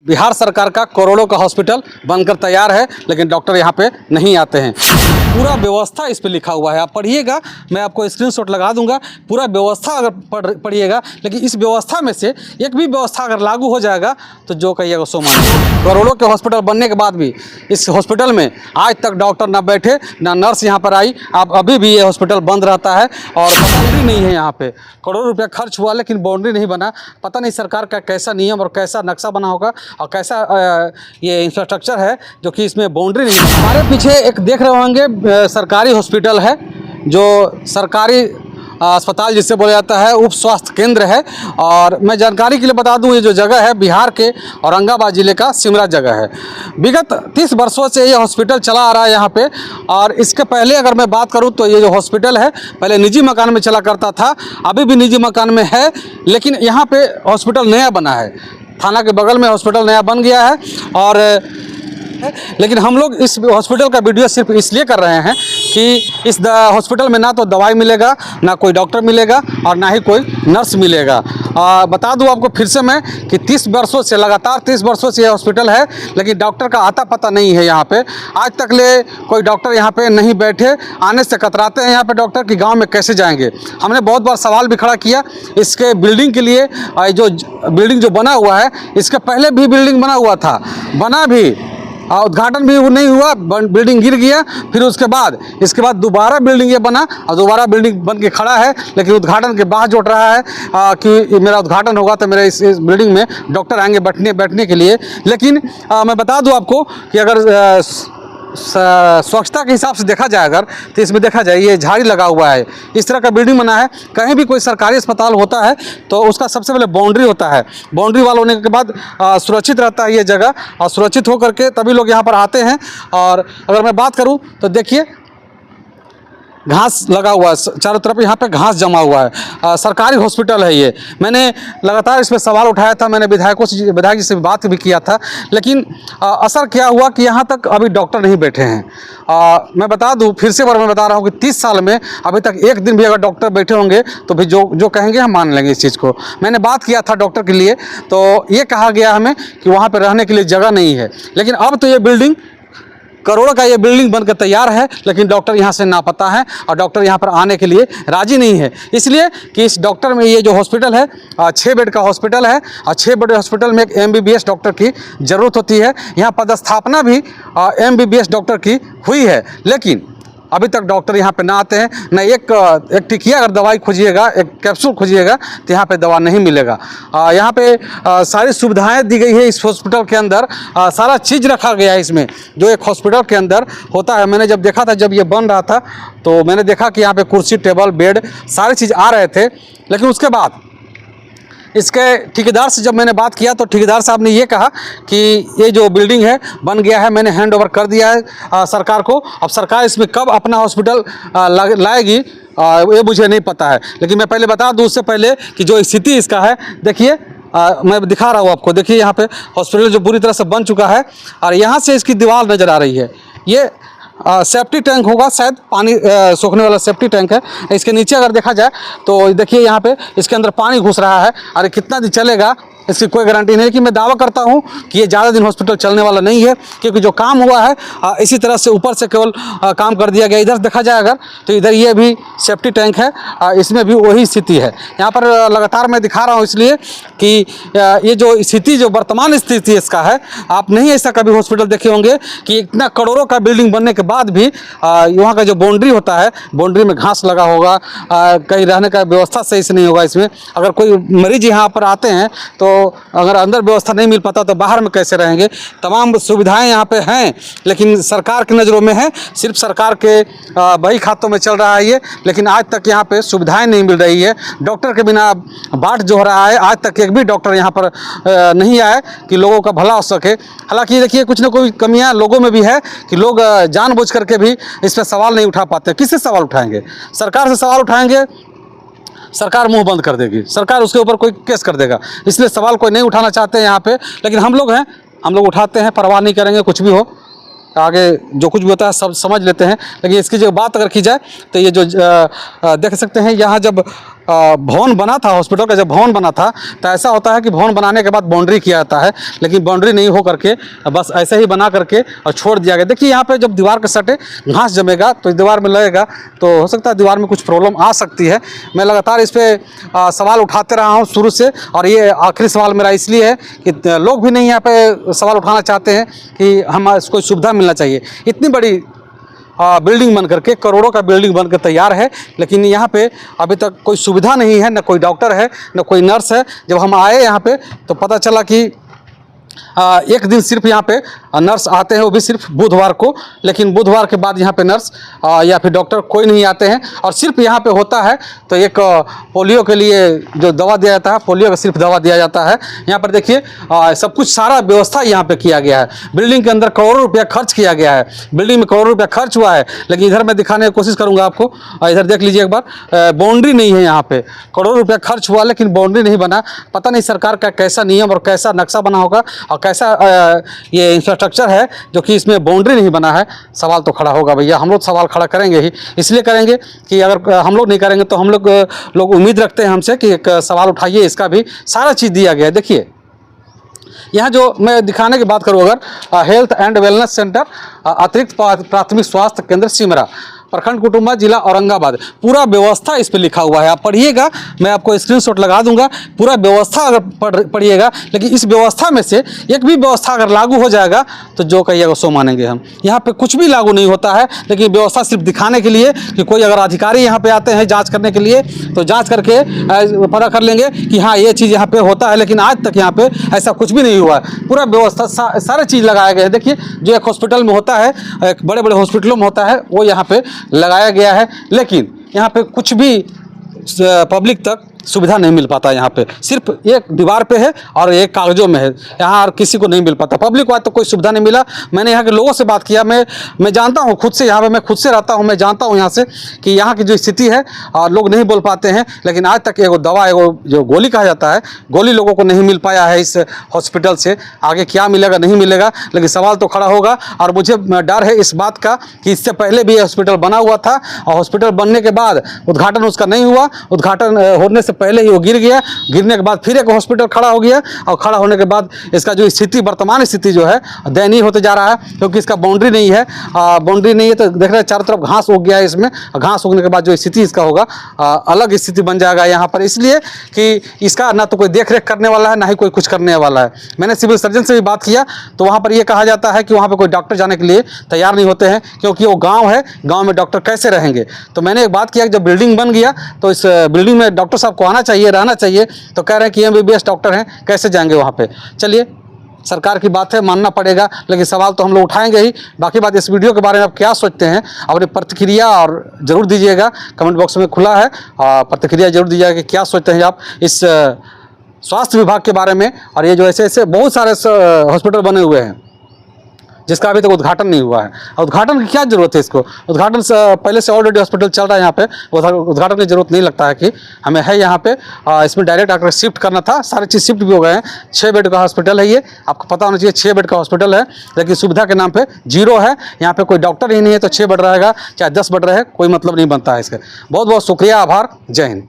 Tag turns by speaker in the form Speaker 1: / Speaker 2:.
Speaker 1: बिहार सरकार का करोड़ों का हॉस्पिटल बनकर तैयार है, लेकिन डॉक्टर यहाँ पे नहीं आते हैं। पूरा व्यवस्था इस पे लिखा हुआ है, आप पढ़िएगा, मैं आपको स्क्रीनशॉट लगा दूंगा। पूरा व्यवस्था अगर पढ़िएगा, लेकिन इस व्यवस्था में से एक भी व्यवस्था अगर लागू हो जाएगा तो जो कहिएगा सो मानिए। करोड़ों के हॉस्पिटल बनने के बाद भी इस हॉस्पिटल में आज तक डॉक्टर ना बैठे, ना नर्स यहाँ पर आई। आप अभी भी ये हॉस्पिटल बंद रहता है और बाउंड्री नहीं है यहाँ पे। करोड़ों रुपया खर्च हुआ लेकिन बाउंड्री नहीं बना। पता नहीं सरकार का कैसा नियम और कैसा नक्शा बना होगा और कैसा ये इंफ्रास्ट्रक्चर है जो कि इसमें बाउंड्री नहीं। हमारे पीछे एक देख रहे होंगे सरकारी हॉस्पिटल है, जो सरकारी अस्पताल जिससे बोला जाता है उप स्वास्थ्य केंद्र है। और मैं जानकारी के लिए बता दूं, ये जो जगह है बिहार के औरंगाबाद ज़िले का सिमरा जगह है। विगत 30 वर्षों से ये हॉस्पिटल चला आ रहा है यहाँ पे। और इसके पहले अगर मैं बात करूँ तो ये जो हॉस्पिटल है पहले निजी मकान में चला करता था, अभी भी निजी मकान में है, लेकिन यहाँ पे हॉस्पिटल नया बना है। थाना के बगल में हॉस्पिटल नया बन गया है। और लेकिन हम लोग इस हॉस्पिटल का वीडियो सिर्फ इसलिए कर रहे हैं कि इस हॉस्पिटल में ना तो दवाई मिलेगा, ना कोई डॉक्टर मिलेगा और ना ही कोई नर्स मिलेगा। बता दूं आपको फिर से मैं कि 30 वर्षों से, लगातार 30 वर्षों से ये हॉस्पिटल है, लेकिन डॉक्टर का आता पता नहीं है यहाँ पे। आज तक ले कोई डॉक्टर यहाँ पे नहीं बैठे, आने से कतराते हैं यहाँ पे डॉक्टर कि गाँव में कैसे जाएंगे। हमने बहुत बार सवाल भी खड़ा किया इसके बिल्डिंग के लिए। जो बिल्डिंग जो बना हुआ है, इसके पहले भी बिल्डिंग बना हुआ था, बना भी, उद्घाटन भी नहीं हुआ, बिल्डिंग गिर गया। फिर इसके बाद दोबारा बिल्डिंग ये बना और दोबारा बिल्डिंग बन के खड़ा है, लेकिन उद्घाटन के बाद जोड़ रहा है कि मेरा उद्घाटन होगा तो मेरे इस बिल्डिंग में डॉक्टर आएंगे बैठने के लिए। लेकिन मैं बता दूं आपको कि अगर स्वच्छता के हिसाब से देखा जाए अगर, तो इसमें देखा जाए ये झाड़ी लगा हुआ है, इस तरह का बिल्डिंग बना है। कहीं भी कोई सरकारी अस्पताल होता है तो उसका सबसे पहले बाउंड्री होता है। बाउंड्री वाल होने के बाद सुरक्षित रहता है ये जगह, और सुरक्षित होकर के तभी लोग यहाँ पर आते हैं। और अगर मैं बात करूँ तो देखिए घास लगा हुआ है चारों तरफ, यहाँ पे घास जमा हुआ है। सरकारी हॉस्पिटल है ये। मैंने लगातार इस पर सवाल उठाया था, मैंने विधायक जी से बात भी किया था, लेकिन असर क्या हुआ कि यहाँ तक अभी डॉक्टर नहीं बैठे हैं। मैं बता दूं, फिर से बार मैं बता रहा हूँ कि 30 साल में अभी तक एक दिन भी अगर डॉक्टर बैठे होंगे तो भी जो कहेंगे हम मान लेंगे इस चीज़ को। मैंने बात किया था डॉक्टर के लिए, तो ये कहा गया हमें कि वहाँ पर रहने के लिए जगह नहीं है। लेकिन अब तो ये बिल्डिंग, करोड़ों का ये बिल्डिंग बनकर तैयार है, लेकिन डॉक्टर यहाँ से नापता है और डॉक्टर यहाँ पर आने के लिए राजी नहीं है। इसलिए कि इस डॉक्टर में, ये जो हॉस्पिटल है 6 बेड का हॉस्पिटल है, और 6 बेड हॉस्पिटल में एक MBBS डॉक्टर की ज़रूरत होती है। यहाँ पदस्थापना भी MBBS डॉक्टर की हुई है, लेकिन अभी तक डॉक्टर यहाँ पे ना आते हैं। न एक टिकिया अगर दवाई खोजिएगा, एक कैप्सूल खोजिएगा तो यहाँ पे दवा नहीं मिलेगा। यहाँ पे सारी सुविधाएं दी गई है इस हॉस्पिटल के अंदर, सारा चीज़ रखा गया है इसमें जो एक हॉस्पिटल के अंदर होता है। मैंने जब देखा था, जब ये बन रहा था, तो मैंने देखा कि यहाँ पे कुर्सी, टेबल, बेड सारी चीज़ आ रहे थे। लेकिन उसके बाद इसके ठेकेदार से जब मैंने बात किया तो ठेकेदार साहब ने ये कहा कि ये जो बिल्डिंग है बन गया है, मैंने हैंड ओवर कर दिया है सरकार को। अब सरकार इसमें कब अपना हॉस्पिटल लाएगी ये मुझे नहीं पता है। लेकिन मैं पहले बता दूं उससे पहले कि जो स्थिति इसका है, देखिए मैं दिखा रहा हूँ आपको। देखिए यहाँ पे हॉस्पिटल जो पूरी तरह से बन चुका है, और यहाँ से इसकी दीवार नज़र आ रही है। ये सेफ्टी टैंक होगा शायद, पानी सोखने वाला सेफ्टी टैंक है। इसके नीचे अगर देखा जाए तो देखिए यहाँ पे इसके अंदर पानी घुस रहा है। अरे कितना दिन चलेगा इसकी कोई गारंटी नहीं, लेकिन मैं दावा करता हूँ कि ये ज़्यादा दिन हॉस्पिटल चलने वाला नहीं है, क्योंकि जो काम हुआ है इसी तरह से ऊपर से केवल काम कर दिया गया। इधर देखा जाए अगर तो इधर ये भी सेफ्टी टैंक है, इसमें भी वही स्थिति है। यहाँ पर लगातार मैं दिखा रहा हूँ इसलिए कि ये जो स्थिति, जो वर्तमान स्थिति इसका है, आप नहीं ऐसा कभी हॉस्पिटल देखे होंगे कि इतना करोड़ों का बिल्डिंग बनने के बाद भी वहाँ का जो बाउंड्री होता है, बाउंड्री में घास लगा होगा, कहीं रहने का व्यवस्था सही से नहीं होगा इसमें। अगर कोई मरीज यहाँ पर आते हैं तो अगर अंदर व्यवस्था नहीं मिल पाता तो बाहर में कैसे रहेंगे। तमाम सुविधाएं यहाँ पे हैं, लेकिन सरकार की नज़रों में है, सिर्फ सरकार के बही खातों में चल रहा है ये। लेकिन आज तक यहाँ पे सुविधाएं नहीं मिल रही है। डॉक्टर के बिना बाट जो हो रहा है, आज तक एक भी डॉक्टर यहाँ पर नहीं आए कि लोगों का भला हो सके। हालांकि देखिए कुछ न कोई कमियाँ लोगों में भी है कि लोग जानबूझ करके भी इस पर सवाल नहीं उठा पाते। किससे सवाल उठाएंगे? सरकार से सवाल उठाएंगे, सरकार मुंह बंद कर देगी, सरकार उसके ऊपर कोई केस कर देगा। इसलिए सवाल कोई नहीं उठाना चाहते हैं यहाँ पे। लेकिन हम लोग हैं, हम लोग उठाते हैं, परवाह नहीं करेंगे, कुछ भी हो, आगे जो कुछ भी होता है सब समझ लेते हैं। लेकिन इसकी जो बात अगर की जाए तो ये जो देख सकते हैं, यहाँ जब भवन बना था हॉस्पिटल का, जब भवन बना था तो ऐसा होता है कि भवन बनाने के बाद बाउंड्री किया जाता है, लेकिन बाउंड्री नहीं हो करके बस ऐसे ही बना करके और छोड़ दिया गया। देखिए यहाँ पे जब दीवार के सटे घास जमेगा तो इस दीवार में लगेगा, तो हो सकता है दीवार में कुछ प्रॉब्लम आ सकती है। मैं लगातार इस पर सवाल उठाते रहा हूँ शुरू से, और ये आखिरी सवाल मेरा इसलिए है कि लोग भी नहीं यहाँ पे सवाल उठाना चाहते हैं कि हम इसको सुविधा मिलना चाहिए। इतनी बड़ी बिल्डिंग बन करके, करोड़ों का बिल्डिंग बन कर तैयार है, लेकिन यहाँ पे अभी तक कोई सुविधा नहीं है, न कोई डॉक्टर है, न कोई नर्स है। जब हम आए यहाँ पे तो पता चला कि एक दिन सिर्फ यहाँ पे नर्स आते हैं, वो भी सिर्फ बुधवार को, लेकिन बुधवार के बाद यहाँ पे नर्स या फिर डॉक्टर कोई नहीं आते हैं। और सिर्फ यहाँ पे होता है तो एक पोलियो के लिए जो दवा दिया जाता है, पोलियो का सिर्फ दवा दिया जाता है। यहाँ पर देखिए सब कुछ सारा व्यवस्था यहाँ पे किया गया है। बिल्डिंग के अंदर करोड़ों रुपया खर्च किया गया है, बिल्डिंग में करोड़ों रुपया खर्च हुआ है, लेकिन इधर मैं दिखाने की कोशिश करूँगा आपको। इधर देख लीजिए एक बार, बाउंड्री नहीं है यहाँ पे। करोड़ों रुपया खर्च हुआ लेकिन बाउंड्री नहीं बना। पता नहीं सरकार का कैसा नियम और कैसा नक्शा बना होगा और कैसा ये इंफ्रास्ट्रक्चर है जो कि इसमें बाउंड्री नहीं बना है। सवाल तो खड़ा होगा भैया, हम लोग सवाल खड़ा करेंगे ही, इसलिए करेंगे कि अगर हम लोग नहीं करेंगे तो हम लोग उम्मीद रखते हैं हमसे कि एक सवाल उठाइए। इसका भी सारा चीज़ दिया गया है। देखिए यहाँ जो मैं दिखाने की बात करूँ, अगर हेल्थ एंड वेलनेस सेंटर अतिरिक्त प्राथमिक स्वास्थ्य केंद्र सिमरा, प्रखंड कुटुंबा, जिला औरंगाबाद, पूरा व्यवस्था इस पे लिखा हुआ है। आप पढ़िएगा, मैं आपको स्क्रीनशॉट लगा दूंगा। पूरा व्यवस्था अगर पढ़िएगा, लेकिन इस व्यवस्था में से एक भी व्यवस्था अगर लागू हो जाएगा तो जो कहिएगा सो मानेंगे हम। यहाँ पे कुछ भी लागू नहीं होता है, लेकिन व्यवस्था सिर्फ दिखाने के लिए कि कोई अगर अधिकारी यहाँ पे आते हैं जाँच करने के लिए तो जाँच करके पता कर लेंगे कि हाँ ये चीज़ यहाँ पे होता है, लेकिन आज तक यहाँ पे ऐसा कुछ भी नहीं हुआ है। पूरा व्यवस्था सारे चीज़ लगाए गए हैं। देखिए जो एक हॉस्पिटल में होता है, एक बड़े बड़े हॉस्पिटलों में होता है, वो यहाँ पे लगाया गया है, लेकिन यहाँ पे कुछ भी पब्लिक तक सुविधा नहीं मिल पाता। यहाँ पे सिर्फ एक दीवार पे है और एक कागजों में है, यहाँ और किसी को नहीं मिल पाता। पब्लिक को तो कोई सुविधा नहीं मिला। मैंने यहाँ के लोगों से बात किया, मैं जानता हूँ खुद से, यहाँ पे मैं खुद से रहता हूँ, मैं जानता हूँ यहाँ से कि यहाँ की जो स्थिति है और लोग नहीं बोल पाते हैं। लेकिन आज तक एगो दवा, एगो जो गोली कहा जाता है, गोली लोगों को नहीं मिल पाया है इस हॉस्पिटल से। आगे क्या मिलेगा नहीं मिलेगा, लेकिन सवाल तो खड़ा होगा। और मुझे डर है इस बात का कि इससे पहले भी हॉस्पिटल बना हुआ था और हॉस्पिटल बनने के बाद उद्घाटन उसका नहीं हुआ। उद्घाटन होने से पहले ही वो गिर गया, गिरने के बाद फिर एक हॉस्पिटल खड़ा हो गया और खड़ा होने के बाद इसका जो स्थिति, वर्तमान स्थिति जो है दयनीय होते जा रहा है, क्योंकि इसका बाउंड्री नहीं है। बाउंड्री नहीं है तो देख रहे हैं चारों तरफ घास उग गया है इसमें। घास उगने के बाद जो स्थिति इसका होगा अलग स्थिति बन जाएगा यहाँ पर, इसलिए कि इसका ना तो कोई देख रेख करने वाला है, ना ही कोई कुछ करने वाला है। मैंने सिविल सर्जन से भी बात किया तो वहाँ पर यह कहा जाता है कि वहाँ पर कोई डॉक्टर जाने के लिए तैयार नहीं होते हैं, क्योंकि वो गाँव है, गाँव में डॉक्टर कैसे रहेंगे। तो मैंने एक बात किया कि जब बिल्डिंग बन गया तो इस बिल्डिंग में डॉक्टर साहब को आना चाहिए, रहना चाहिए। तो कह रहे हैं कि MBBS डॉक्टर हैं, कैसे जाएंगे वहाँ पे। चलिए सरकार की बात है, मानना पड़ेगा, लेकिन सवाल तो हम लोग उठाएंगे ही। बाकी बात इस वीडियो के बारे में आप क्या सोचते हैं, अपनी प्रतिक्रिया और ज़रूर दीजिएगा, कमेंट बॉक्स में खुला है। प्रतिक्रिया जरूर दीजिएगा कि क्या सोचते हैं आप इस स्वास्थ्य विभाग के बारे में। और ये जो ऐसे ऐसे बहुत सारे हॉस्पिटल बने हुए हैं जिसका अभी तक उद्घाटन नहीं हुआ है। उद्घाटन की क्या जरूरत है इसको, उद्घाटन से पहले से ऑलरेडी हॉस्पिटल चल रहा है यहाँ पे, उद्घाटन की जरूरत नहीं लगता है कि हमें है यहाँ पे। इसमें डायरेक्ट आकर शिफ्ट करना था, सारी चीज़ शिफ्ट भी हो गए हैं। 6 बेड का हॉस्पिटल है ये, आपको पता होना चाहिए 6 बेड का हॉस्पिटल है, लेकिन सुविधा के नाम पर 0 है। यहाँ पर कोई डॉक्टर ही नहीं है तो 6 बेड रहेगा चाहे 10 बेड रहे, कोई मतलब नहीं बनता है इसका। बहुत बहुत शुक्रिया, आभार, जय हिंद।